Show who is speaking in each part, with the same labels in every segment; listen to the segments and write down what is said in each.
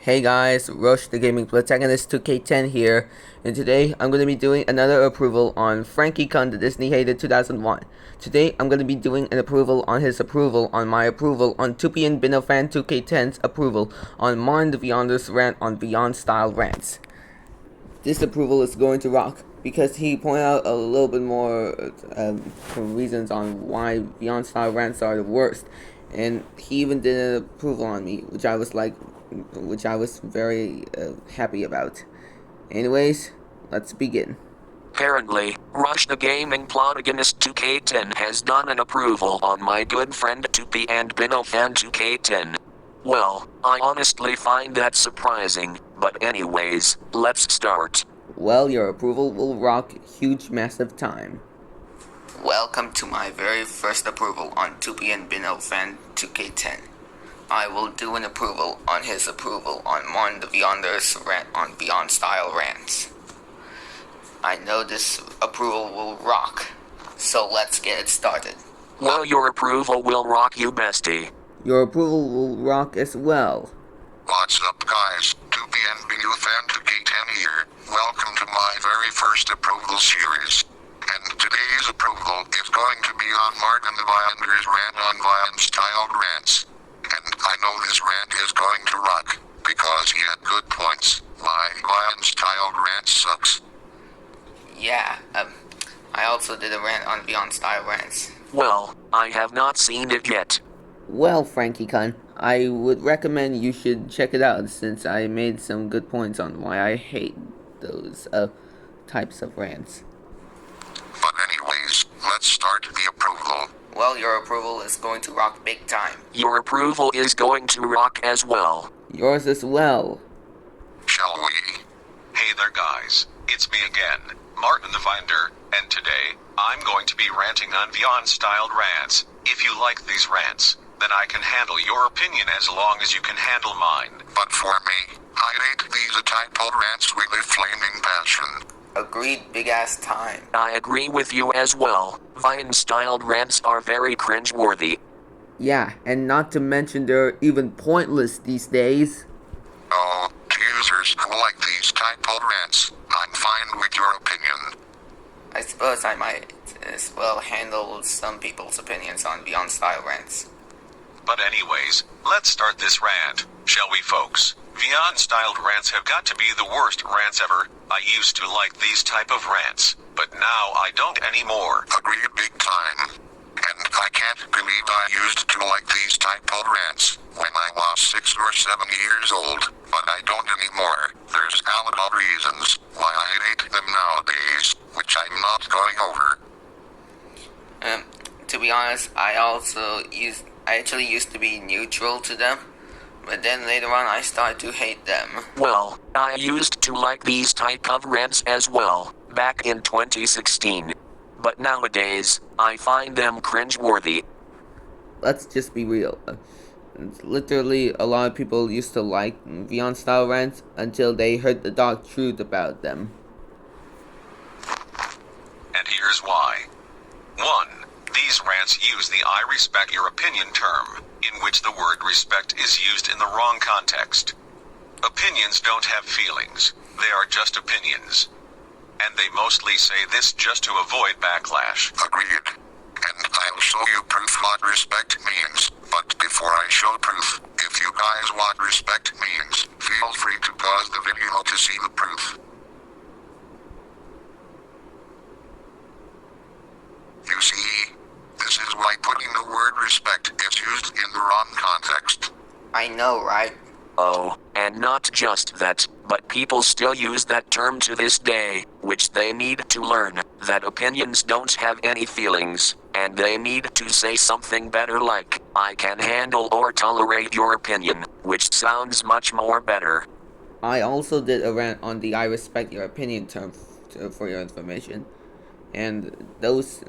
Speaker 1: Hey guys, Rosh the Gaming Protagonist 2K10 here, and today I'm going to be doing another approval on Frankie Kun, the Disney hated 2001. Today I'm going to be doing an approval on his approval on my approval on Tupi and Binofan 2K10's approval on Marn the Beyonder's rant on Beyond Style Rants. This approval is going to rock because he pointed out a little bit more reasons on why Beyond Style Rants are the worst, and he even did an approval on me, which I was very happy about. Anyways, let's begin.
Speaker 2: Apparently, Rush the Gaming Protagonist 2K10 has done an approval on my good friend Tupi and Binofan 2K10. Well, I honestly find that surprising, but anyways, let's start.
Speaker 1: Well, your approval will rock huge massive time. Welcome to my very first approval on Tupi and Binofan 2K10. I will do an approval on his approval on Marn the Beyonder's rant on Beyond Style Rants. I know this approval will rock, so let's get it started.
Speaker 2: Well, your approval will rock, you bestie.
Speaker 1: Your approval will rock as well.
Speaker 3: What's up, guys? 2P and Binofan 2K10 here. Welcome to my very first approval series. And today's approval is going to be on Martin the Beyonder's rant on Violent Styled Rants. And I know this rant is going to rock, because he had good points. My Violent Styled Rant sucks.
Speaker 1: Yeah, I also did a rant on Beyond Style Rants.
Speaker 2: Well, I have not seen it yet.
Speaker 1: Well, Frankie Kun, I would recommend you should check it out, since I made some good points on why I hate those types of rants.
Speaker 3: But anyways, let's start the approval.
Speaker 1: Well, your approval is going to rock big time.
Speaker 2: Your approval is going to rock as well.
Speaker 1: Yours as well.
Speaker 3: Shall we?
Speaker 4: Hey there guys, it's me again, Martin the Vinder, and today, I'm going to be ranting on Beyond Styled Rants. If you like these rants, then I can handle your opinion as long as you can handle mine.
Speaker 3: But for me, I hate these type of rants with a flaming passion.
Speaker 1: Agreed, big ass time.
Speaker 2: I agree with you as well. Vine-styled rants are very cringeworthy.
Speaker 1: Yeah, and not to mention they're even pointless these days.
Speaker 3: Oh, to users who like these type of rants, I'm fine with your opinion.
Speaker 1: I suppose I might as well handle some people's opinions on Beyond Style Rants.
Speaker 4: But anyways, let's start this rant, shall we folks? Beyond Styled Rants have got to be the worst rants ever. I used to like these type of rants, but now I don't anymore.
Speaker 3: Agreed big time. And I can't believe I used to like these type of rants when I was 6 or 7 years old, but I don't anymore. There's a lot of reasons why I hate them nowadays, which I'm not going over.
Speaker 1: To be honest, I actually used to be neutral to them, but then later on I started to hate them.
Speaker 2: Well, I used to like these type of rants as well, back in 2016. But nowadays, I find them cringeworthy.
Speaker 1: Let's just be real. Literally, a lot of people used to like Beyond Style Rants until they heard the dark truth about them.
Speaker 4: And here's why. 1. These rants use the I respect your opinion term, in which the word respect is used in the wrong context. Opinions don't have feelings, they are just opinions. And they mostly say this just to avoid backlash.
Speaker 3: Agreed. And I'll show you proof what respect means, but before I show proof, if you guys want respect means, feel free to pause the video to see the proof. You see, this is why putting the word respect is used in the wrong context.
Speaker 1: I know, right?
Speaker 2: Oh, and not just that, but people still use that term to this day, which they need to learn, that opinions don't have any feelings, and they need to say something better like, I can handle or tolerate your opinion, which sounds much more better.
Speaker 1: I also did a rant on the I respect your opinion term for your information. And those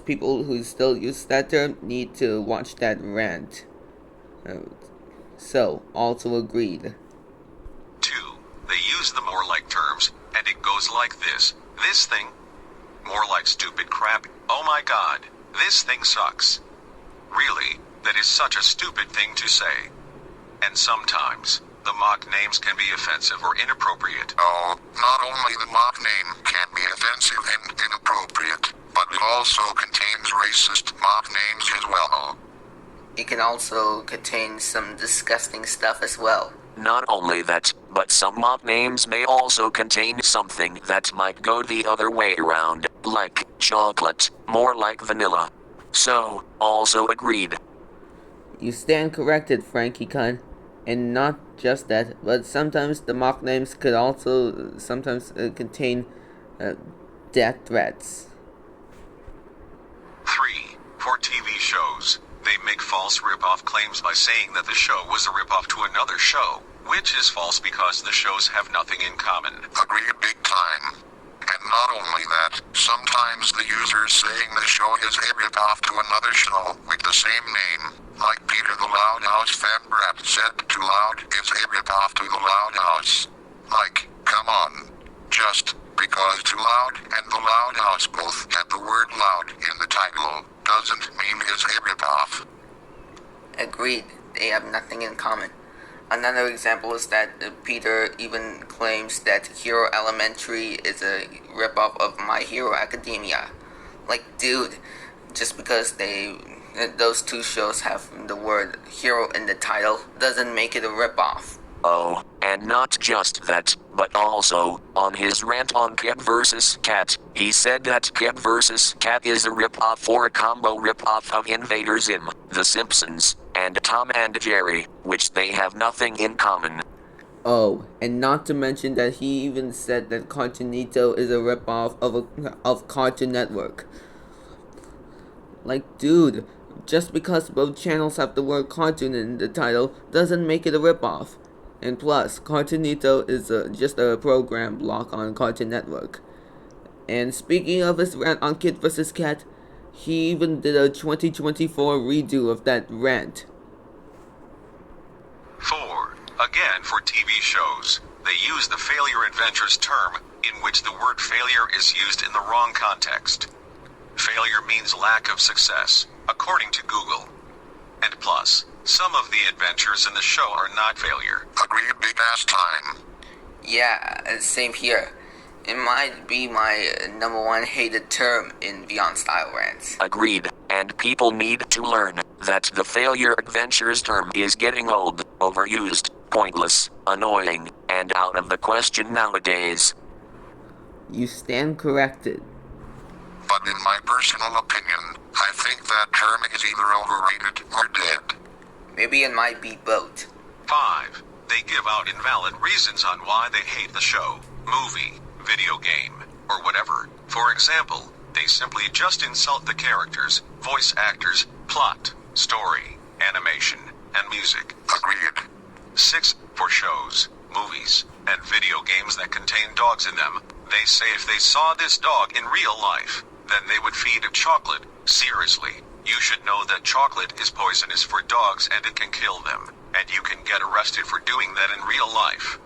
Speaker 1: people who still use that term need to watch that rant. So, also agreed.
Speaker 4: 2. They use the more like terms, and it goes like this. This thing. More like stupid crap. Oh my god, this thing sucks. Really, that is such a stupid thing to say. And sometimes, The mock names can be offensive or inappropriate.
Speaker 3: Oh, not only the mock name can be offensive and inappropriate, but it also contains racist mock names as well.
Speaker 1: It can also contain some disgusting stuff as well.
Speaker 2: Not only that, but some mock names may also contain something that might go the other way around, like chocolate, more like vanilla. So, also agreed.
Speaker 1: You stand corrected, Frankie Kun. And not just that, but sometimes the mock names could also sometimes contain death threats.
Speaker 4: 3. For TV shows, they make false rip-off claims by saying that the show was a rip-off to another show, which is false because the shows have nothing in common.
Speaker 3: Agreed big time. And not only that, sometimes the user is saying the show is a rip-off to another show with the same name. Like Peter the Loud House fan Brad said Too Loud is a rip-off to the Loud House. Like, come on. Just because Too Loud and the Loud House both have the word loud in the title, doesn't mean it's a rip-off.
Speaker 1: Agreed, they have nothing in common. Another example is that Peter even claims that Hero Elementary is a ripoff of My Hero Academia. Like, dude, just because those two shows have the word hero in the title doesn't make it a ripoff.
Speaker 2: Oh, and not just that, but also, on his rant on Kid vs. Cat, he said that Kid vs. Cat is a ripoff or a combo ripoff of Invader Zim, The Simpsons, and Tom and Jerry, which they have nothing in common.
Speaker 1: Oh, and not to mention that he even said that Cartoonito is a ripoff of Cartoon Network. Like, dude, just because both channels have the word cartoon in the title doesn't make it a ripoff. And plus, Cartoonito is just a program block on Cartoon Network. And speaking of his rant on Kid vs. Cat, he even did a 2024 redo of that rant.
Speaker 4: 4. Again, for TV shows, they use the failure adventures term, in which the word failure is used in the wrong context. Failure means lack of success, according to Google. And plus, some of the adventures in the show are not failure.
Speaker 3: Agreed big ass time.
Speaker 1: Yeah, same here. It might be my number one hated term in Beyond Style rants.
Speaker 2: Agreed, and people need to learn that the failure adventures term is getting old, overused, pointless, annoying, and out of the question nowadays.
Speaker 1: You stand corrected.
Speaker 3: But in my personal opinion, I think that term is either overrated or dead.
Speaker 1: Maybe it might be both.
Speaker 4: 5. They give out invalid reasons on why they hate the show, movie, video game, or whatever. For example, they simply just insult the characters, voice actors, plot, story, animation, and music.
Speaker 3: Agreed.
Speaker 4: 6. For shows, movies, and video games that contain dogs in them, they say if they saw this dog in real life, then they would feed it chocolate. Seriously, you should know that chocolate is poisonous for dogs and it can kill them, and you can get arrested for doing that in real life.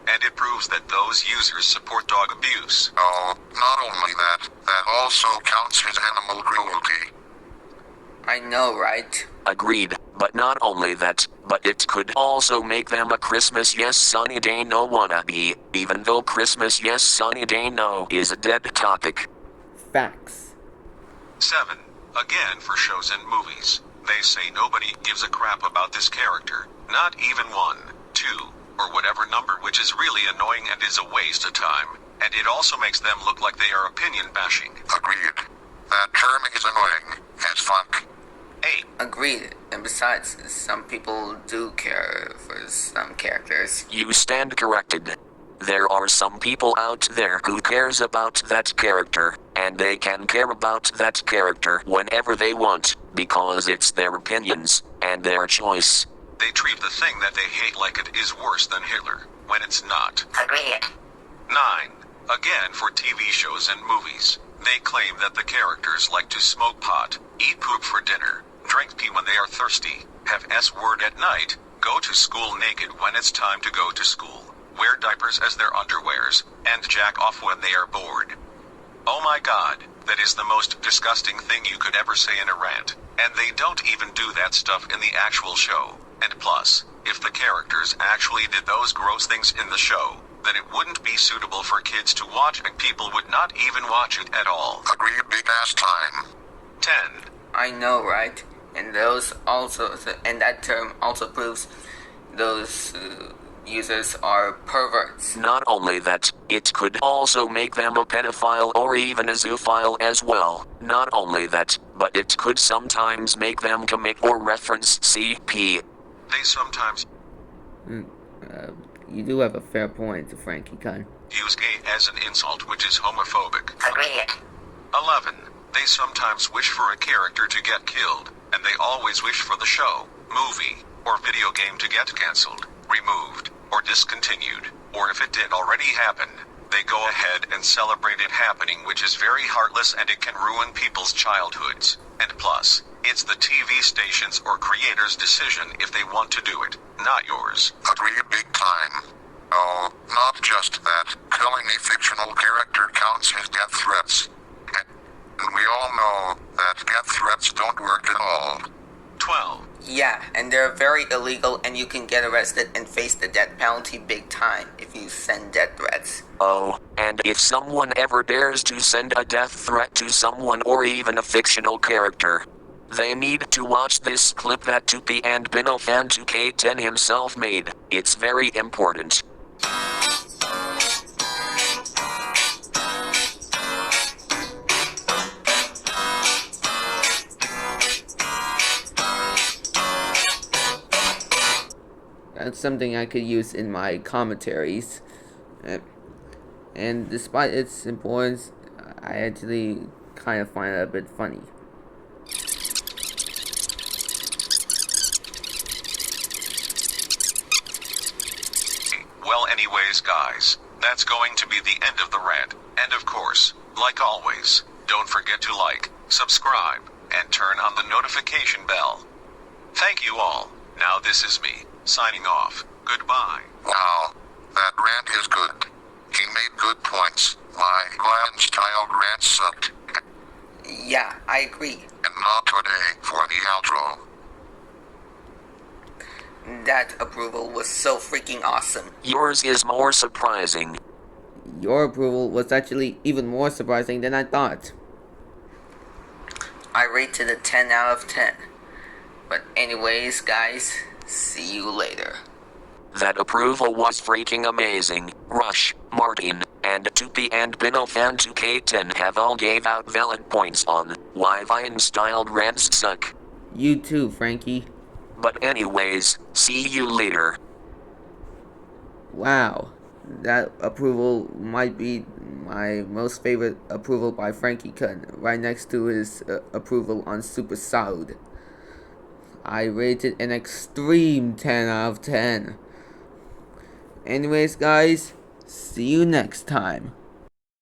Speaker 4: And it proves that those users support dog abuse.
Speaker 3: Oh, not only that, that also counts as animal cruelty.
Speaker 1: I know, right?
Speaker 2: Agreed, but not only that, but it could also make them a Christmas Yes Sunny Day No wannabe, even though Christmas Yes Sunny Day No is a dead topic.
Speaker 1: Facts.
Speaker 4: 7. Again, for shows and movies, they say nobody gives a crap about this character, not even 1, 2, or whatever number, which is really annoying and is a waste of time, and it also makes them look like they are opinion bashing.
Speaker 3: Agreed. That term is annoying as fuck.
Speaker 4: 8.
Speaker 1: Agreed. And besides, some people do care for some characters.
Speaker 2: You stand corrected. There are some people out there who cares about that character, and they can care about that character whenever they want, because it's their opinions, and their choice.
Speaker 4: They treat the thing that they hate like it is worse than Hitler, when it's not.
Speaker 1: Agreed.
Speaker 4: 9. Again, for TV shows and movies, they claim that the characters like to smoke pot, eat poop for dinner, drink pee when they are thirsty, have S-word at night, go to school naked when it's time to go to school, wear diapers as their underwears, and jack off when they are bored. Oh my god, that is the most disgusting thing you could ever say in a rant, and they don't even do that stuff in the actual show. And plus, if the characters actually did those gross things in the show, then it wouldn't be suitable for kids to watch and people would not even watch it at all.
Speaker 3: Agreed, big ass time.
Speaker 4: 10.
Speaker 1: I know, right? And that term also proves those users are perverts.
Speaker 2: Not only that, it could also make them a pedophile or even a zoophile as well. Not only that, but it could sometimes make them commit or reference CP.
Speaker 4: They sometimes
Speaker 1: You do have a fair point, Frankie Kun.
Speaker 4: use gay as an insult, which is homophobic.
Speaker 2: Agreed.
Speaker 4: 11. They sometimes wish for a character to get killed, and they always wish for the show, movie, or video game to get cancelled, removed, or discontinued, or if it did already happen, they go ahead and celebrate it happening, which is very heartless and it can ruin people's childhoods. And plus, it's the TV station's or creator's decision if they want to do it, not yours.
Speaker 3: Agreed, big time. Oh, not just that. Killing a fictional character counts as death threats. And we all know that death threats don't work at all.
Speaker 4: 12.
Speaker 1: Yeah, and they're very illegal and you can get arrested and face the death penalty big time if you send death threats.
Speaker 2: Oh, and if someone ever dares to send a death threat to someone or even a fictional character, they need to watch this clip that 2P and Binofan 2K10 himself made. It's very important.
Speaker 1: That's something I could use in my commentaries. And despite its importance, I actually kind of find it a bit funny.
Speaker 4: Well, anyways, guys, that's going to be the end of the rant. And of course, like always, don't forget to like, subscribe, and turn on the notification bell. Thank you all. Now this is me, signing off. Goodbye.
Speaker 3: Wow, that rant is good. He made good points. My Glenn-style rant sucked.
Speaker 1: Yeah, I agree.
Speaker 3: And not today for the outro.
Speaker 1: That approval was so freaking awesome.
Speaker 2: Yours is more surprising.
Speaker 1: Your approval was actually even more surprising than I thought. I rated it 10 out of 10. But anyways, guys, see you later.
Speaker 2: That approval was freaking amazing. Rush, Martin, and 2P and Binofan 2K10 have all gave out valid points on why Vine-styled rants suck.
Speaker 1: You too, Frankie.
Speaker 2: But anyways, see you later.
Speaker 1: Wow, that approval might be my most favorite approval by Frankie Kun, right next to his approval on Super Solid. I rated an extreme 10 out of 10. Anyways, guys, see you next time.